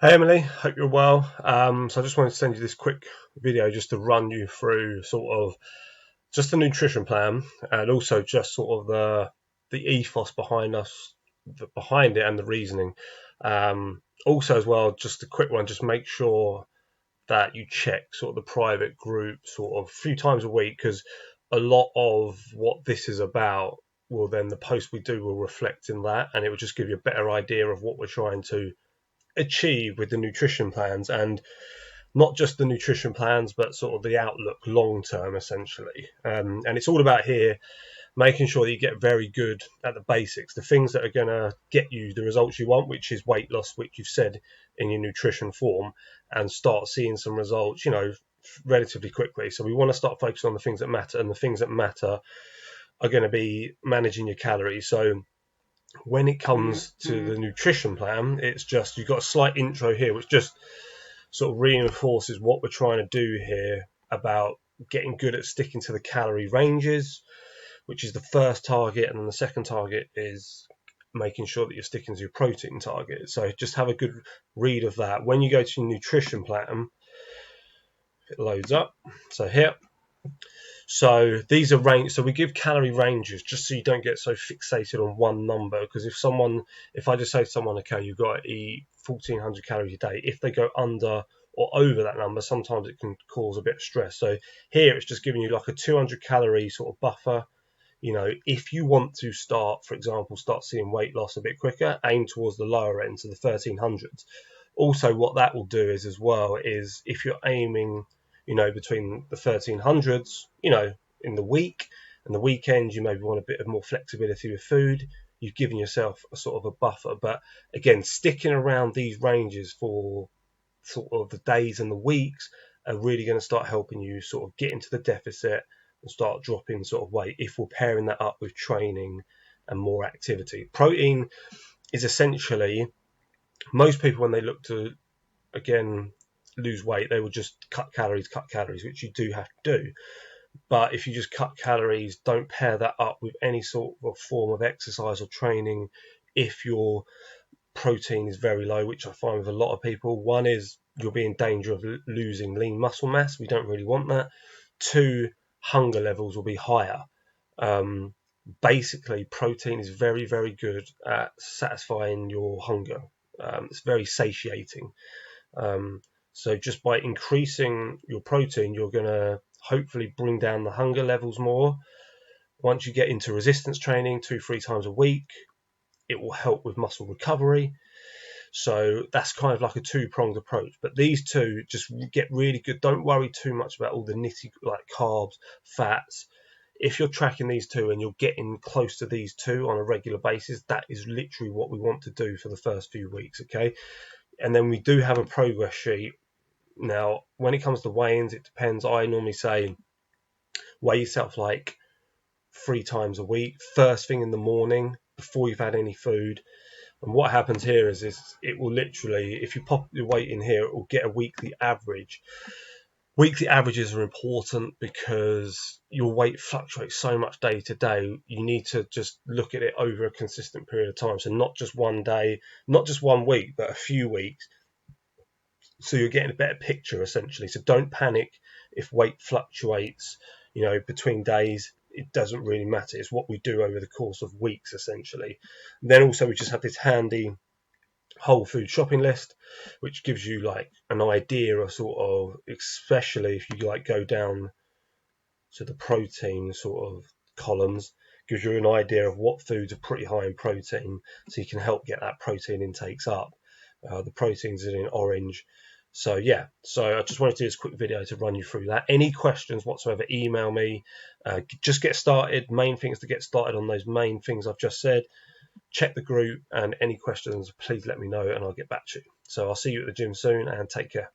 Hey Emily, hope you're well. So I just wanted to send you this quick video just to run you through sort of just the nutrition plan and also just sort of the ethos behind it and the reasoning. Also as well, just a quick one, just make sure that you check sort of the private group sort of a few times a week because a lot of what this is about will then the post we do will reflect in that and it will just give you a better idea of what we're trying to achieve with the nutrition plans and not just the nutrition plans but sort of the outlook long term essentially, and it's all about here making sure that you get very good at the basics, the things that are going to get you the results you want, which is weight loss, which you've said in your nutrition form, and start seeing some results relatively quickly. So we want to start focusing on the things that matter, and the things that matter are going to be managing your calories. So when it comes to the nutrition plan, it's just you've got a slight intro here, which just sort of reinforces what we're trying to do here about getting good at sticking to the calorie ranges, which is the first target, and then the second target is making sure that you're sticking to your protein target. So just have a good read of that. When you go to your nutrition plan, it loads up. So here, so these are range. So we give calorie ranges just so you don't get so fixated on one number. Because if I just say to someone, okay, you've got to eat 1,400 calories a day, if they go under or over that number, sometimes it can cause a bit of stress. So here it's just giving you like a 200 calorie sort of buffer. If you want to start, for example, start seeing weight loss a bit quicker, aim towards the lower end, so the 1300s. Also, what that will do is as well is if you're aiming between the 1300s, in the week and the weekend, you maybe want a bit of more flexibility with food. You've given yourself a sort of a buffer. But again, sticking around these ranges for sort of the days and the weeks are really going to start helping you sort of get into the deficit and start dropping sort of weight if we're pairing that up with training and more activity. Protein is essentially, most people when they look to again lose weight, they will just cut calories, which you do have to do. But if you just cut calories, don't pair that up with any sort of form of exercise or training. If your protein is very low, which I find with a lot of people, one is you'll be in danger of losing lean muscle mass. We don't really want that. Two, hunger levels will be higher. Um, Basically, protein is very, very good at satisfying your hunger. It's very satiating. Um, so just by increasing your protein, you're going to hopefully bring down the hunger levels more. Once you get into resistance training 2-3 times a week, it will help with muscle recovery. So that's kind of like a two-pronged approach. But these two just get really good. Don't worry too much about all the nitty like carbs, fats. If you're tracking these two and you're getting close to these two on a regular basis, that is literally what we want to do for the first few weeks, okay? And then we do have a progress sheet. Now, when it comes to weigh-ins, it depends. I normally say weigh yourself like 3 times a week, first thing in the morning before you've had any food. And what happens here is it will literally, if you pop your weight in here, it will get a weekly average. Weekly averages are important because your weight fluctuates so much day to day. You need to just look at it over a consistent period of time. So not just one day, not just 1 week, but a few weeks. So you're getting a better picture essentially. So don't panic if weight fluctuates, between days. It doesn't really matter. It's what we do over the course of weeks essentially. And then also we just have this handy whole food shopping list, which gives you like an idea of sort of, especially if you like go down to the protein sort of columns, gives you an idea of what foods are pretty high in protein, so you can help get that protein intakes up. The proteins are in orange. So yeah, so I just wanted to do this quick video to run you through that. Any questions whatsoever, email me. Just get started. Main thing is to get started on those main things I've just said. Check the group, and any questions, please let me know and I'll get back to you. So I'll see you at the gym soon, and take care.